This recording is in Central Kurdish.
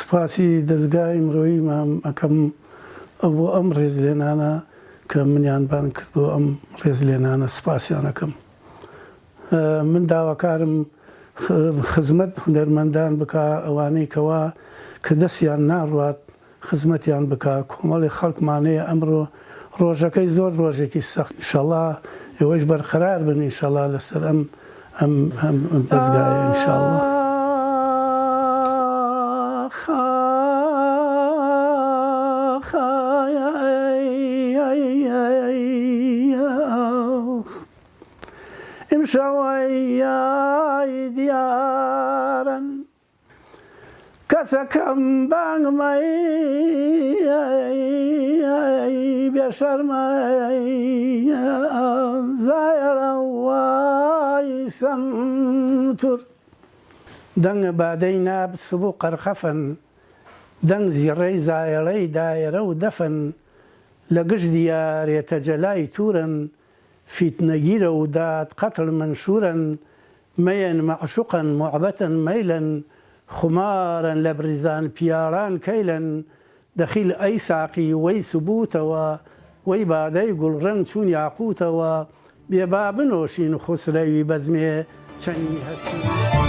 سپاسی دەستگای مرۆییمان ئەەکەم بۆ ئەم ڕێزلێنانە کە منیان بان کرد بۆ ئەم ڕێزلێنانە سپاسیانەکەم. من داواکارم خزمەت هونەرمەندان بکە ئەوانەی کەوا کە دەستیان ناڕوات خزمەتیان بکە. کۆمەڵی خەڵکمانەیە ئەمڕۆ ڕۆژەکەی زۆر ڕۆژێکی سەخت ئینشەڵڵا ئێوەش بەرقەرار بن ئینشەڵڵا لەسەر ئەم دەستگایە ئینشەڵڵا. ئیمشەوەی دیارن کەسەکەم بانگمەی بێشەرمەی زایرە وای سەمتور دەنگە بادەی ناب سبوو قەرخەفن دەنگ زیڕەی زایەڵەی دایرە و دەفن لە گشت دیارێتە جەلای تورن فیتنەگیرە و داد قەتڵ منشورن مەیەن مەعشوقن موعبەتن مەیلن خمارن لە بریزان پیاڵان کەیلن دەخیل ئەی ساقی وەی سبوتەوە وەی بادەی گوڵڕەنگ چوون یاقوتەوە بێبا بنۆشین خوسرەوی بەزمێ چەنی هەستی.